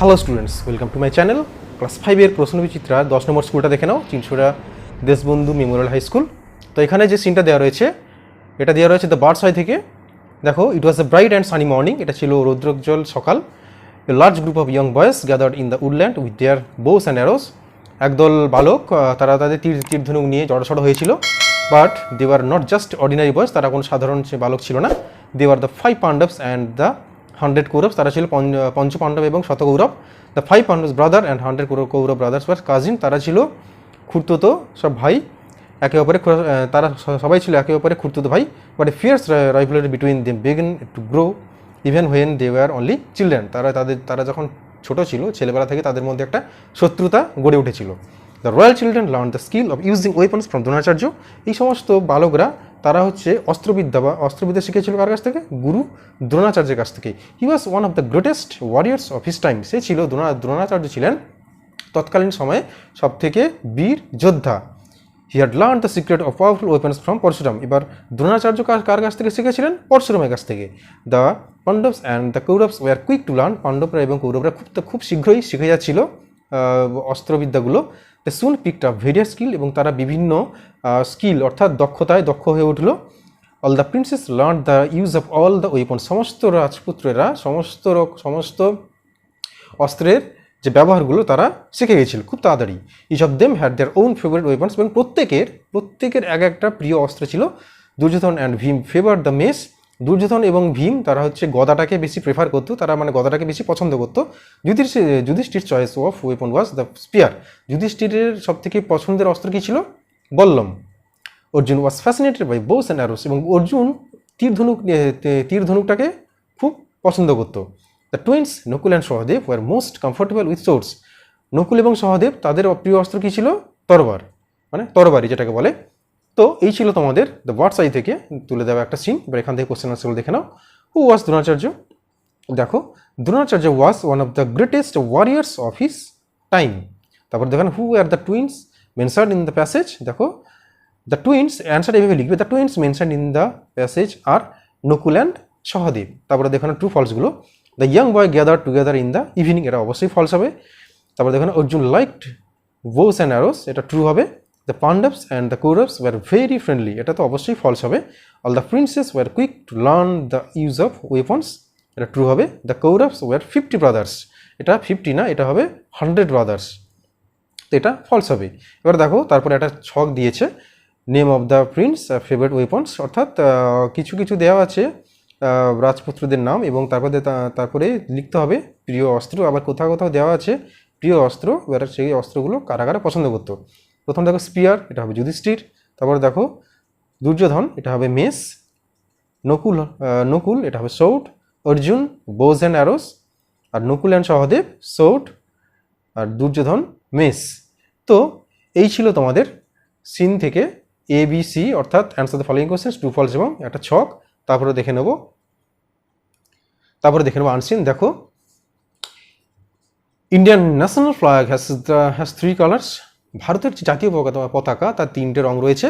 Hello students, welcome to my channel. Class 5-এর প্রশ্নবিচিত্রা 10 number স্কুলটা দেখে নাও, Chinchhara Deshbandhu memorial high school. তো এখানে যে সিনটা দেওয়া রয়েছে, এটা দেওয়া রয়েছে দ্য বার্ডস আই থেকে। দেখো, it was a bright and sunny morning, এটা ছিল রৌদ্রোজ্জ্বল সকাল। A large group of young boys gathered in the woodland with their bows and arrows. একদল বালক তারা তাদের তীর ধনুক নিয়ে জড়সড় হয়েছিল। But they are not just ordinary boys, তারা কোনো সাধারণ বালক ছিল না। They are the 5 Pandavas and the 100 Kauravas, তারা ছিল পঞ্চ পাণ্ডব এবং শত Kaurava. The 5 Pandavas brother and 100 Kaurava brothers war cousin, তারা ছিল খুড়তুতো সব ভাই, একে অপরে তারা সবাই ছিল একে অপরে খুড়তুতো ভাই। But a fierce rivalry between them begin to grow even when they were only children, তারা যখন ছোট ছিল, ছেলেবেলা থেকে তাদের মধ্যে একটা শত্রুতা গড়ে উঠেছিল। The royal children learn the skill of using weapons from Dronacharya. এই সমস্ত বালকরা তারা হচ্ছে অস্ত্রবিদ্যা শিখেছিল কার কাছ থেকে? গুরু দ্রোণাচার্যের কাছ থেকে। He was one of the greatest warriors of his time, সে ছিল দ্রোণাচার্য ছিলেন তৎকালীন সময়ে সবথেকে বীর যোদ্ধা। He had learn the secret of powerful weapons from Parashuram. এবার দ্রোণাচার্য কার কাছ থেকে শিখেছিলেন? পরশুরামের কাছ থেকে। The Pandavas and the Kauravas were quick to learn, পাণ্ডবরা এবং কৌরবরা খুব শীঘ্রই শিখে যাচ্ছিল অস্ত্রবিদ্যাগুলো। The soon picked up various skill, এবং তারা বিভিন্ন স্কিল অর্থাৎ দক্ষতায় দক্ষ হয়ে উঠল। All the princess learn the use of all the weapon, সমস্ত রাজপুত্রেরা সমস্ত অস্ত্রের যে ব্যবহারগুলো তারা শিখে গেছিল খুব তাড়াতাড়ি। Each of them had their own favourite weapons, এবং প্রত্যেকের এক একটা প্রিয় অস্ত্র ছিল। Duryodhana and Bhima favour the mace, Duryodhana এবং ভীম তারা হচ্ছে গদাটাকে বেশি প্রেফার করতো, তারা মানে গদাটাকে বেশি পছন্দ করতো। Yudhishthir choice of weapon was the spear, যুধিষ্ঠিরের সবথেকে পছন্দের অস্ত্র কী ছিল? বল্লম। Arjun was fascinated by bows and arrows, এবং অর্জুন তীর ধনুকটাকে খুব পছন্দ করতো। The twins Nakul and Sahadev were most comfortable with swords, Nakul এবং সহদেব তাদের প্রিয় অস্ত্র কী ছিল? তরবার, মানে তরবারি যেটাকে বলে। তো এই ছিল তোমাদের দ্য বার্ডস আই থেকে তুলে দেওয়া একটা সিন। এবার এখান থেকে কোশ্চেন আনসারগুলো দেখে নাও। হু ওয়াজ দ্রোণাচার্য? দেখো, Dronacharya was one of the greatest warriors of his time. তারপর দেখেন who are the twins mentioned in the passage. দেখো, দ্য টুইন্স অ্যান্সার এভাবে লিখবে, the twins mentioned in the passage are Nakul and Sahadev. তারপরে দেখানো ট্রু ফলসগুলো। The young boy gather together in the evening, এটা অবশ্যই ফলস হবে। তারপরে দেখেন Arjun liked bows and arrows, এটা ট্রু হবে। The Pandavas and the Kauravas were very friendly, এটা তো অবশ্যই ফলস হবে। All the princes were quick to learn the use of weapons, এটা ট্রু হবে। দ্য কৌরবস ওয়ার 50 ব্রাদার্স, এটা 50 না, এটা হবে 100 ব্রাদার্স, তো এটা ফলস হবে। এবার দেখো, তারপরে একটা ছক দিয়েছে, name of the Prince favourite weapons, অর্থাৎ কিছু কিছু দেওয়া আছে রাজপুত্রদের নাম, এবং তারপরে লিখতে হবে প্রিয় অস্ত্র। আবার কোথাও কোথাও দেওয়া আছে প্রিয় অস্ত্র, এবার সেই অস্ত্রগুলো কারা কারা পছন্দ করতো। প্রথম দেখো স্পিয়ার, এটা হবে যুধিষ্ঠির। তারপর দেখো দুর্যোধন, এটা হবে মেস। নকুল এটা হবে sword. Arjun bows and arrows, আর নকুল অ্যান্ড সহদেব সৌট, আর দুর্যোধন মেস। তো এই ছিল তোমাদের সিন থেকে ABC, অর্থাৎ answer the following questions, true false এবং একটা ছক। তারপরে দেখে নেব আনসিন। দেখো, Indian national flag has 3 colours, ভারতের যে জাতীয় পতাকা তার 3টে রং রয়েছে।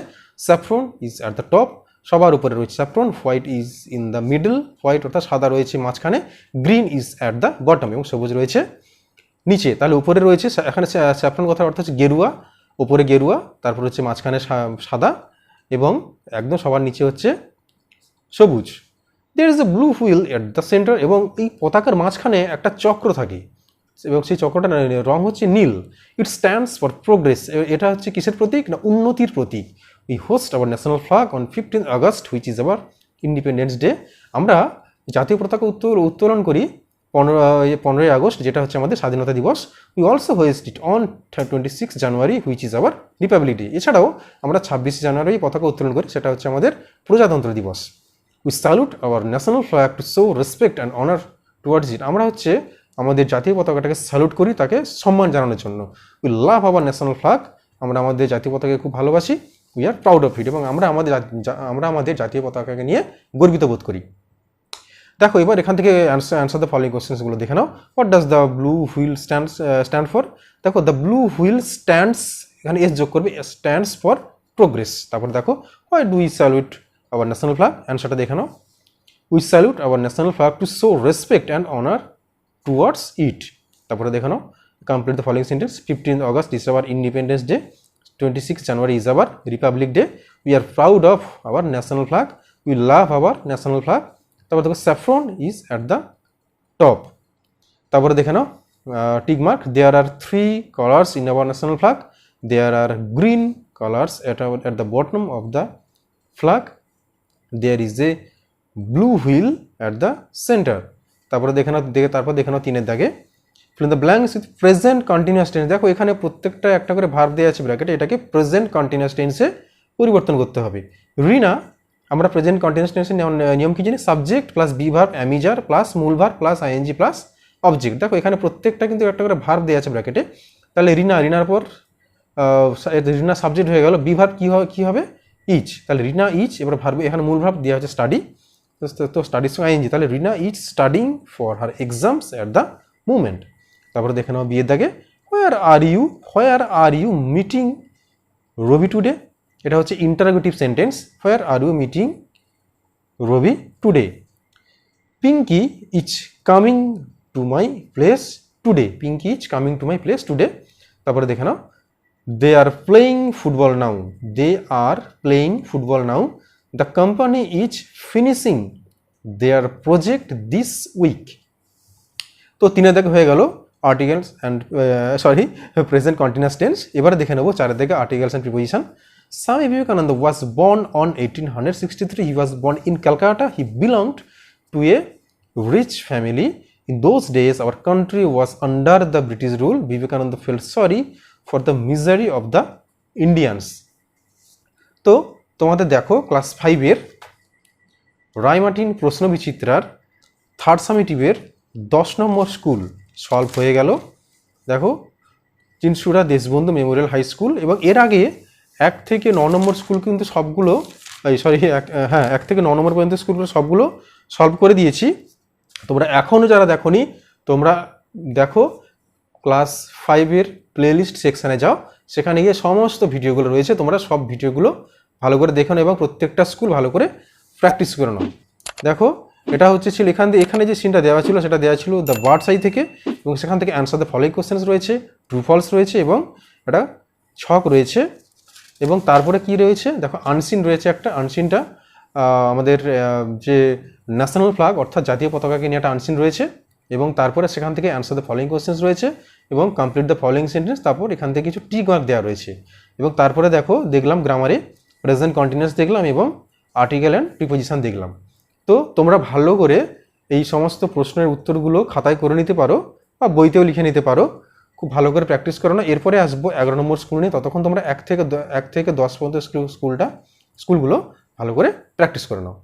Saffron is at the top, সবার উপরে রয়েছে saffron. White is in the middle, white অর্থাৎ সাদা রয়েছে মাঝখানে। Green is at the bottom, এবং সবুজ রয়েছে নিচে। তাহলে উপরে রয়েছে, এখানে স্যাফরন কথার অর্থ হচ্ছে গেরুয়া, ওপরে গেরুয়া, তারপর হচ্ছে মাঝখানে সাদা, এবং একদম সবার নিচে হচ্ছে সবুজ। There is a blue wheel at the centre, এবং এই পতাকার মাঝখানে একটা চক্র থাকে, এবং সেই চক্রটার রং হচ্ছে নীল। ইট স্ট্যান্ডস ফর প্রোগ্রেস, এটা হচ্ছে কিসের প্রতীক? না, উন্নতির প্রতীক। We hoist our national flag on 15 August which is our independence day, আমরা জাতীয় পতাকা উত্তোলন করি 15ই আগস্ট, যেটা হচ্ছে আমাদের স্বাধীনতা দিবস। We also hoist it on 26 January which is our republic day, এছাড়াও আমরা 26 জানুয়ারি পতাকা উত্তোলন করি, সেটা হচ্ছে আমাদের প্রজাতন্ত্র দিবস। We salute our national flag to show respect and honour towards ইট, আমরা হচ্ছে আমাদের জাতীয় পতাকাটাকে স্যালুট করি তাকে সম্মান জানানোর জন্য। We love our national flag, আমরা আমাদের জাতীয় পতাকাকে খুব ভালোবাসি। We are proud of it, এবং আমরা আমাদের জাতীয় পতাকাকে নিয়ে গর্বিত বোধ করি। দেখো, এবার এখান থেকে অ্যান্সার দ্য ফলোইং কোশ্চেন্সগুলো দেখে নাও। What does the blue wheel stand for? দেখো, দ্য ব্লু হুইল স্ট্যান্ডস, এখানে এস যোগ করবে, স্ট্যান্ডস ফর প্রোগ্রেস। তারপর দেখো, why do we salute our national flag? অ্যান্সারটা দেখে নাও। We salute our national flag to show respect and honour towards it. তারপরে দেখে নাও complete the following sentence 15th August is our independence day, 26th January is our Republic Day, we are proud of our national flag, we love our national flag। তারপর দেখো saffron is at the top। তারপরে দেখে নাও tick mark, there are 3 colors in our national flag, there are green colors at the bottom of the flag, there is a blue wheel at the center। তারপরে দেখে নাও তিনের দাগে fill in the blanks with present continuous tense। দেখো এখানে প্রত্যেকটা একটা করে verb দেওয়া আছে ব্র্যাকেটে, এটাকে প্রেজেন্ট কন্টিনিউয়াস টেন্সে পরিবর্তন করতে হবে। রিনা, আমরা প্রেজেন্ট কন্টিনিউয়াস টেন্সের নিয়ম কি জানি? Subject plus be verb am is are plus মূল verb plus ING plus object. দেখো এখানে প্রত্যেকটা কিন্তু একটা করে ভার্ব দেওয়া আছে ব্র্যাকেটে। তাহলে রিনার পর রিনা সাবজেক্ট হয়ে গেল, বি ভার্ব কি হবে? ইচ। তাহলে রিনা ইচ, এবার ভার্ব এখানে মূল ভার্ব দেওয়া হচ্ছে স্টাডি, তো স্টাডির সঙ্গে আইএনজি, তাহলে Rina is studying for her exams at the moment. তারপরে দেখে নাও বিয়ের দাগে, where are you meeting Ravi today. এটা হচ্ছে interrogative sentence, where are you meeting Ravi today. Pinky is coming to my place today, Pinky is coming to my place today. তারপরে দেখে নাও they are playing football now, the company is finishing their project this week. তো তিনের দাগে হয়ে গেল articles and present continuous tense. এবারে দেখে নেবো চারের দিকে articles and preposition. Swami Vivekananda was born on 1863, he was born in Calcutta, he belonged to a rich family, in those days our country was under the British rule, Vivekananda felt sorry for the misery of the Indians। তো তোমাদের দেখো class 5-এর Ray Martin প্রশ্ন বিচিত্রার third সামেটিভের 10 নম্বর school solve হয়ে গেল। দেখো চিনসুড়া Deshbandhu memorial high school, এবং এর আগে 1 থেকে 9 নম্বর স্কুল কিন্তু সবগুলো 1 থেকে 9 নম্বর পর্যন্ত স্কুলগুলো সবগুলো সলভ করে দিয়েছি। তোমরা এখনও যারা দেখোনি তোমরা দেখো ক্লাস 5-এর প্লেলিস্ট সেকশানে যাও, সেখানে গিয়ে সমস্ত ভিডিওগুলো রয়েছে, তোমরা সব ভিডিওগুলো ভালো করে দেখো এবং প্রত্যেকটা স্কুল ভালো করে প্র্যাকটিস করে নাও। দেখো এটা ছিল এখানে যে সিনটা দেওয়া ছিল সেটা দেওয়া ছিল দ্য বার্ডস আই থেকে, এবং সেখান থেকে অ্যান্সার দ্য ফলোইং কোশ্চেন্স রয়েছে, ট্রু ফলস রয়েছে এবং একটা ছক রয়েছে। এবং তারপরে কি রয়েছে দেখো আনসিন রয়েছে একটা, আনসিনটা আমাদের যে ন্যাশনাল ফ্ল্যাগ অর্থাৎ জাতীয় পতাকাকে নিয়ে একটা আনসিন রয়েছে, এবং তারপরে সেখান থেকে অ্যান্সার দ্য ফলোইং কোশ্চেন্স রয়েছে এবং কমপ্লিট দ্য ফলোইং সেন্টেন্স। তারপর এখান থেকে কিছু টিক মার্ক দেওয়া রয়েছে, এবং তারপরে দেখো দেখলাম গ্রামারে প্রেজেন্ট কন্টিনিউয়াস দেখলাম এবং আর্টিকেল অ্যান্ড প্রিপোজিশন দেখলাম। তো তোমরা ভালো করে এই সমস্ত প্রশ্নের উত্তরগুলো খাতায় করে নিতে পারো বা বইতেও লিখে নিতে পারো, খুব ভালো করে প্র্যাকটিস করো না। এরপরে আসবো 11 নম্বর স্কুল নিয়ে, ততক্ষণ তোমরা 1 থেকে 10 পর্যন্ত স্কুলগুলো ভালো করে প্র্যাকটিস করে নাও।